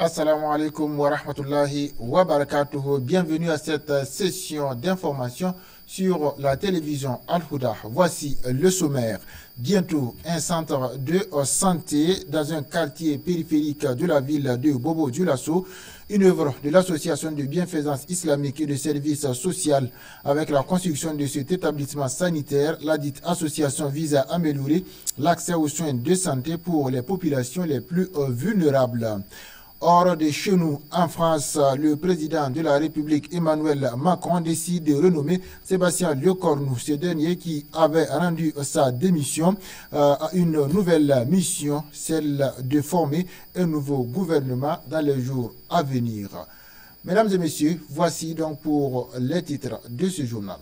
Assalamu alaikum wa rahmatullahi wa barakatuhu. Bienvenue à cette session d'information sur la télévision Al-Huda. Voici le sommaire. Bientôt, un centre de santé dans un quartier périphérique de la ville de Bobo-Dioulasso, une œuvre de l'association de bienfaisance islamique et de services sociaux avec la construction de cet établissement sanitaire. La dite association vise à améliorer l'accès aux soins de santé pour les populations les plus vulnérables. Hors de chez nous, en France, le président de la République, Emmanuel Macron, décide de renommer Sébastien Lecornu, ce dernier qui avait rendu sa démission à une nouvelle mission, celle de former un nouveau gouvernement dans les jours à venir. Mesdames et messieurs, voici donc pour les titres de ce journal.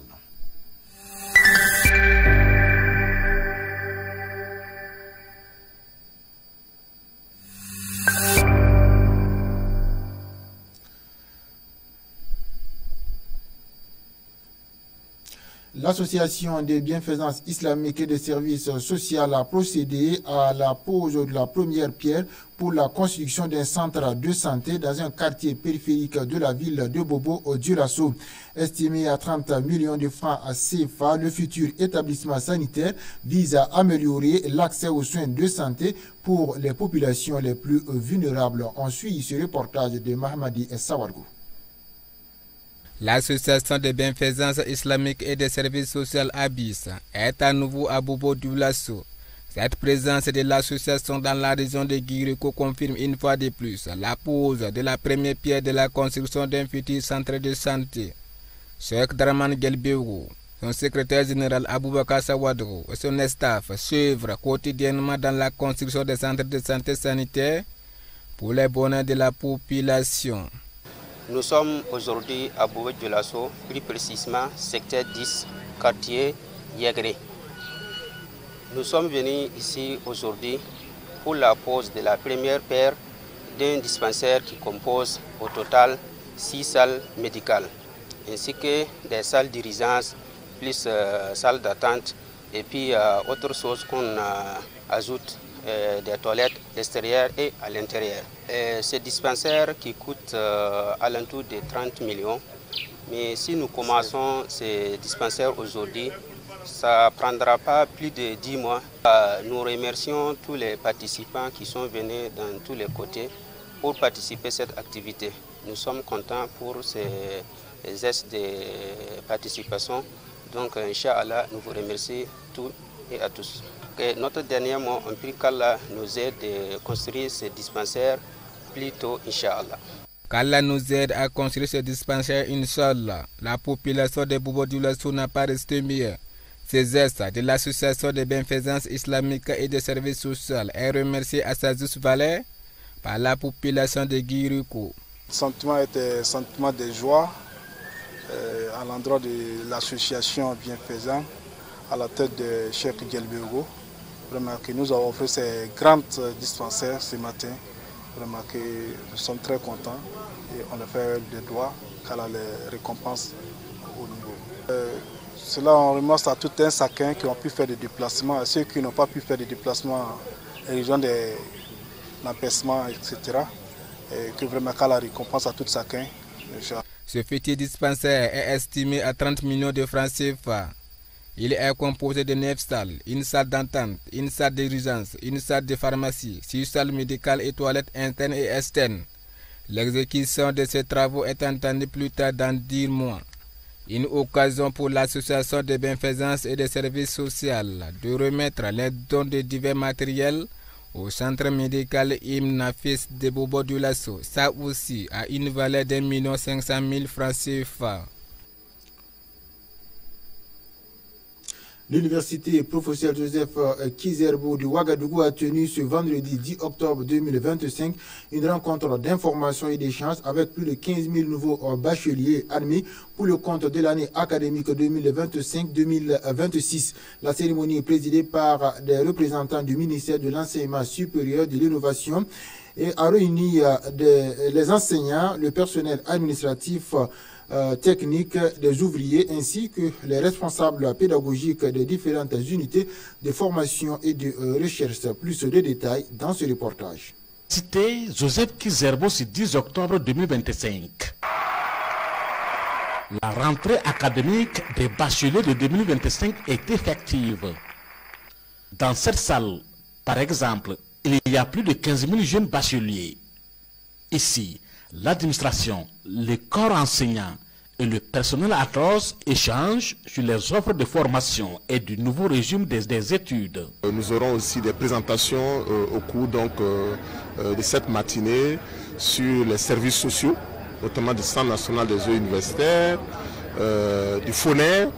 L'association des bienfaisances islamiques et des services sociaux a procédé à la pose de la première pierre pour la construction d'un centre de santé dans un quartier périphérique de la ville de Bobo-Dioulasso. Estimé à 30 millions de francs CFA, le futur établissement sanitaire vise à améliorer l'accès aux soins de santé pour les populations les plus vulnérables. On suit ce reportage de Mahamadi Sawargou. L'association de bienfaisance islamique et des services sociaux ABIS est à nouveau à Bobo-Dioulasso. Cette présence de l'association dans la région de Guiriko confirme une fois de plus la pose de la première pierre de la construction d'un futur centre de santé. Cheikh Draman Gelbego, son secrétaire général Aboubakar Sawadro et son staff s'œuvrent quotidiennement dans la construction des centres de santé sanitaire pour le bonheur de la population. Nous sommes aujourd'hui à Bobo-Dioulasso, plus précisément secteur 10, quartier Yegré. Nous sommes venus ici aujourd'hui pour la pose de la première pierre d'un dispensaire qui compose au total 6 salles médicales, ainsi que des salles d'urgence, plus salles d'attente et puis autre chose qu'on ajoute des toilettes extérieures et à l'intérieur. Ce dispensaire qui coûte alentour de 30 millions, mais si nous commençons ce dispensaire aujourd'hui, ça ne prendra pas plus de 10 mois. Nous remercions tous les participants qui sont venus dans tous les côtés pour participer à cette activité. Nous sommes contents pour ces gestes de participation. Donc, Inch'Allah, nous vous remercions tous et à tous. Et notre dernier mot, on prie qu'Allah nous aide à construire ce dispensaire plus tôt, Inch'Allah. Qu'Allah nous aide à construire ce dispensaire, Inch'Allah. La population de Bobo-Dioulasso n'a pas resté mieux. Ces gestes de l'association de bienfaisance islamique et de services sociaux est remercié à sa juste valeur par la population de Guiriko. Le sentiment était un sentiment de joie à l'endroit de l'association bienfaisante à la tête de Cheikh Gelbego. Vraiment que nous avons offert ces grands dispensaires ce matin. Vraiment que nous sommes très contents et on a fait des doigts qu'Allah les récompense au niveau. Cela on remercie à tout un chacun qui ont pu faire des déplacements, à ceux qui n'ont pas pu faire des déplacements en raison de l'empêchement, etc. Et que vraiment qu'Allah récompense à tout chacun. Ce futur dispensaire est estimé à 30 millions de francs CFA. Il est composé de 9 salles, une salle d'entente, une salle d'urgence, une salle de pharmacie, 6 salles médicales et toilettes internes et externes. L'exécution de ces travaux est entendue plus tard dans 10 mois. Une occasion pour l'association de bienfaisance et de services sociaux de remettre les dons de divers matériels au centre médical Ibn Nafis de Bobo-Dioulasso. Ça aussi a une valeur de 1 500 000 francs CFA. L'université professeur Joseph Kizerbo de Ouagadougou a tenu ce vendredi 10 octobre 2025 une rencontre d'information et d'échange avec plus de 15 000 nouveaux bacheliers admis pour le compte de l'année académique 2025-2026. La cérémonie est présidée par des représentants du ministère de l'Enseignement supérieur, de l'Innovation et a réuni les enseignants, le personnel administratif, techniques des ouvriers ainsi que les responsables pédagogiques des différentes unités de formation et de recherche. Plus de détails dans ce reportage. Cité Joseph Kizerbo ce 10 octobre 2025. La rentrée académique des bacheliers de 2025 est effective. Dans cette salle, par exemple, il y a plus de 15 000 jeunes bacheliers. Ici, l'administration, les corps enseignants et le personnel atroce échangent sur les offres de formation et du nouveau régime des études. Nous aurons aussi des présentations au cours de cette matinée sur les services sociaux, notamment du Centre national des eaux universitaires, du FONER,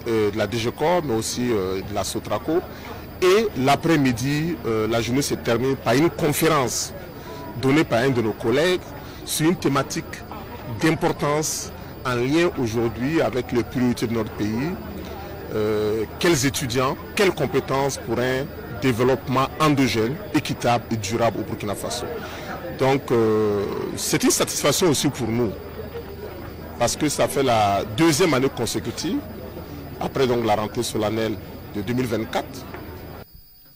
de la DGCOR, mais aussi de la SOTRACO. Et l'après-midi, la journée se termine par une conférence donnée par un de nos collègues sur une thématique d'importance en lien aujourd'hui avec les priorités de notre pays. Quels étudiants, quelles compétences pour un développement endogène, équitable et durable au Burkina Faso. Donc c'est une satisfaction aussi pour nous, parce que ça fait la deuxième année consécutive, après donc la rentrée solennelle de 2024.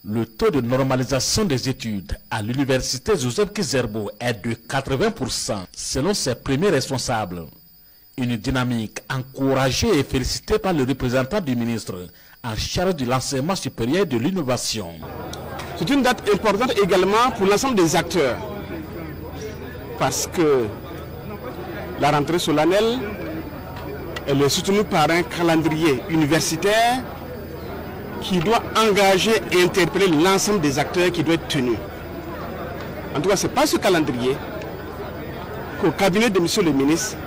Le taux de normalisation des études à l'université Joseph Kizerbo est de 80% selon ses premiers responsables. Une dynamique encouragée et félicitée par le représentant du ministre en charge de l'enseignement supérieur et de l'innovation. C'est une date importante également pour l'ensemble des acteurs, parce que la rentrée solennelle, elle est soutenue par un calendrier universitaire qui doit engager et interpeller l'ensemble des acteurs qui doit être tenu. En tout cas, ce n'est pas ce calendrier qu'au cabinet de M. le ministre,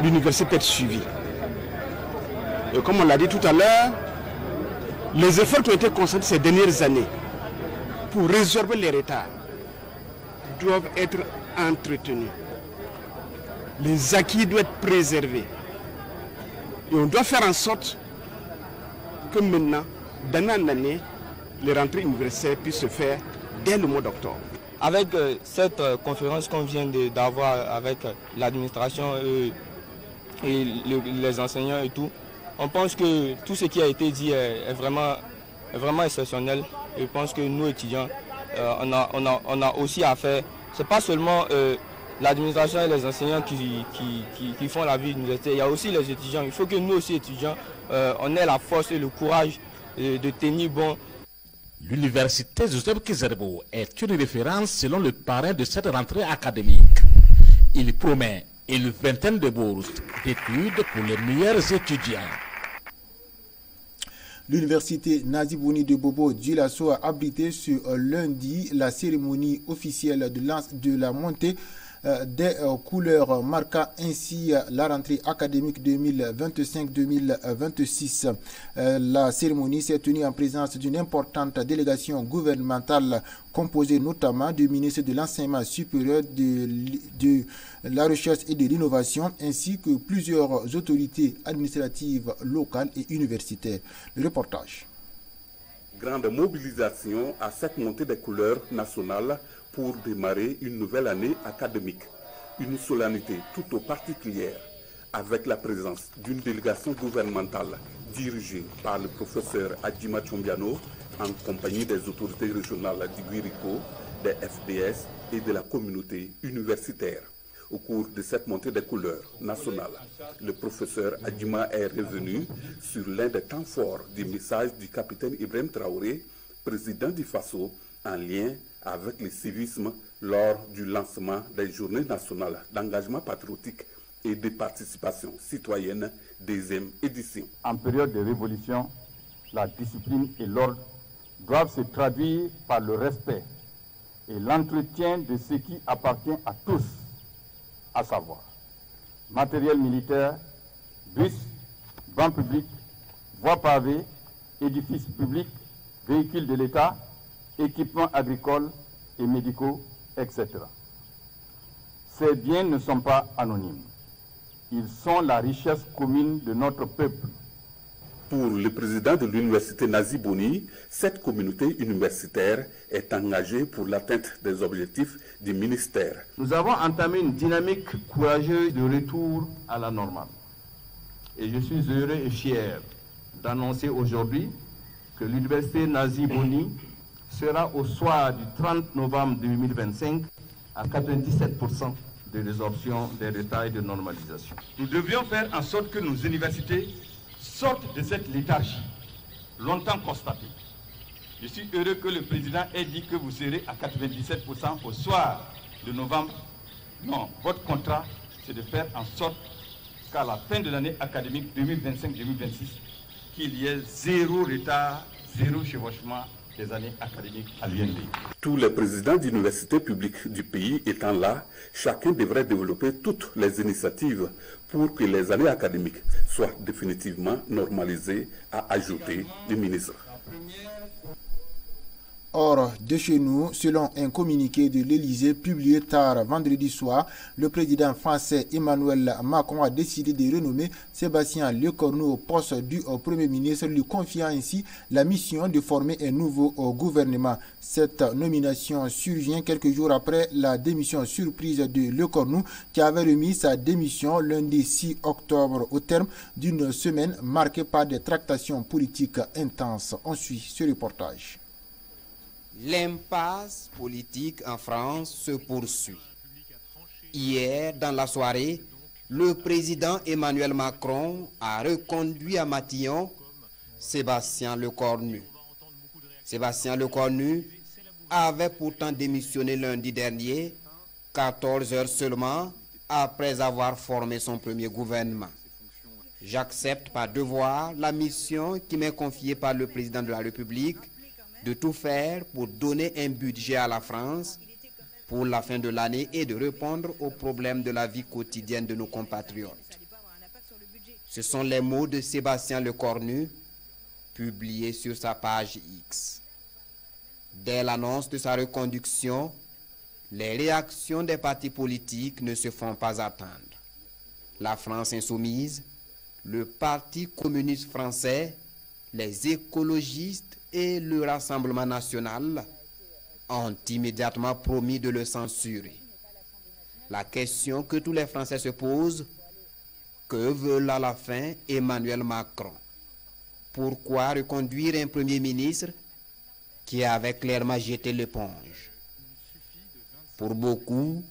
l'université peut être suivie. Et comme on l'a dit tout à l'heure, les efforts qui ont été consentis ces dernières années pour résorber les retards doivent être entretenus. Les acquis doivent être préservés. Et on doit faire en sorte que maintenant, d'année en année, les rentrées universitaires puissent se faire dès le mois d'octobre. Avec cette conférence qu'on vient d'avoir avec l'administration et les enseignants et tout, on pense que tout ce qui a été dit est vraiment exceptionnel. Et je pense que nous, étudiants, on a aussi à faire. Ce n'est pas seulement l'administration et les enseignants qui font la vie universitaire. Il y a aussi les étudiants. Il faut que nous aussi, étudiants, on ait la force et le courage de tenir bon. L'université Joseph Kizerbo est une référence selon le parrain de cette rentrée académique. Il promet une vingtaine de bourses d'études pour les meilleurs étudiants. L'université Nazibouni de Bobo Dioulasso a abrité ce lundi la cérémonie officielle de la montée des couleurs marquant ainsi la rentrée académique 2025-2026. La cérémonie s'est tenue en présence d'une importante délégation gouvernementale composée notamment du ministre de l'Enseignement supérieur, de la Recherche et de l'Innovation, ainsi que plusieurs autorités administratives locales et universitaires. Le reportage. Grande mobilisation à cette montée des couleurs nationales pour démarrer une nouvelle année académique. Une solennité tout au particulière avec la présence d'une délégation gouvernementale dirigée par le professeur Adjima Chombiano en compagnie des autorités régionales du Guirico, des FDS et de la communauté universitaire. Au cours de cette montée des couleurs nationales, le professeur Adjima est revenu sur l'un des temps forts du message du capitaine Ibrahim Traoré, président du FASO, en lien avec le civisme lors du lancement des journées nationales d'engagement patriotique et de participation citoyenne, deuxième édition. En période de révolution, la discipline et l'ordre doivent se traduire par le respect et l'entretien de ce qui appartient à tous, à savoir matériel militaire, bus, bancs publics, voies pavées, édifices publics, véhicules de l'État, équipements agricoles et médicaux, etc. Ces biens ne sont pas anonymes. Ils sont la richesse commune de notre peuple. Pour le président de l'université Nazibouni, cette communauté universitaire est engagée pour l'atteinte des objectifs du ministère. Nous avons entamé une dynamique courageuse de retour à la normale. Et je suis heureux et fier d'annoncer aujourd'hui que l'université Nazibouni sera au soir du 30 novembre 2025 à 97% de résorption des retards et de normalisation. Nous devions faire en sorte que nos universités sortent de cette léthargie longtemps constatée. Je suis heureux que le président ait dit que vous serez à 97% au soir de novembre. Non, votre contrat, c'est de faire en sorte qu'à la fin de l'année académique 2025-2026, qu'il y ait zéro retard, zéro chevauchement des années académiques à l'UNB. Tous les présidents d'universités publiques du pays étant là, chacun devrait développer toutes les initiatives pour que les années académiques soient définitivement normalisées, a ajouté le ministre. Hors de chez nous, selon un communiqué de l'Élysée publié tard vendredi soir, le président français Emmanuel Macron a décidé de renommer Sébastien Lecornu au poste du Premier ministre, lui confiant ainsi la mission de former un nouveau gouvernement. Cette nomination survient quelques jours après la démission surprise de Lecornu, qui avait remis sa démission lundi 6 octobre au terme d'une semaine marquée par des tractations politiques intenses. On suit ce reportage. L'impasse politique en France se poursuit. Hier, dans la soirée, le président Emmanuel Macron a reconduit à Matignon Sébastien Lecornu. Sébastien Lecornu avait pourtant démissionné lundi dernier, 14 heures seulement après avoir formé son premier gouvernement. J'accepte par devoir la mission qui m'est confiée par le président de la République de tout faire pour donner un budget à la France pour la fin de l'année et de répondre aux problèmes de la vie quotidienne de nos compatriotes. Ce sont les mots de Sébastien Lecornu publiés sur sa page X. Dès l'annonce de sa reconduction, les réactions des partis politiques ne se font pas attendre. La France insoumise, le Parti communiste français, les écologistes et le Rassemblement national ont immédiatement promis de le censurer. La question que tous les Français se posent, que veut à la fin Emmanuel Macron? Pourquoi reconduire un Premier ministre qui avait clairement jeté l'éponge? Pour beaucoup,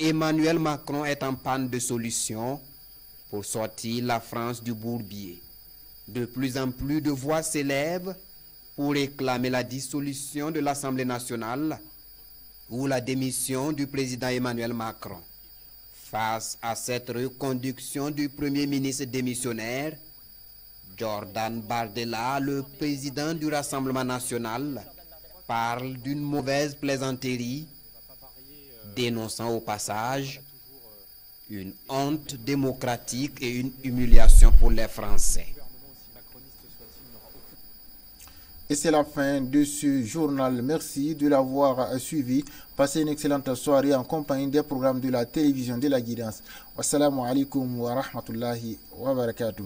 Emmanuel Macron est en panne de solutions pour sortir la France du bourbier. De plus en plus de voix s'élèvent pour réclamer la dissolution de l'Assemblée nationale ou la démission du président Emmanuel Macron. Face à cette reconduction du Premier ministre démissionnaire, Jordan Bardella, le président du Rassemblement national, parle d'une mauvaise plaisanterie, dénonçant au passage une honte démocratique et une humiliation pour les Français. Et c'est la fin de ce journal. Merci de l'avoir suivi. Passez une excellente soirée en compagnie des programmes de la télévision de la Guidance. Wassalamu alaikum wa rahmatullahi wa barakatuh.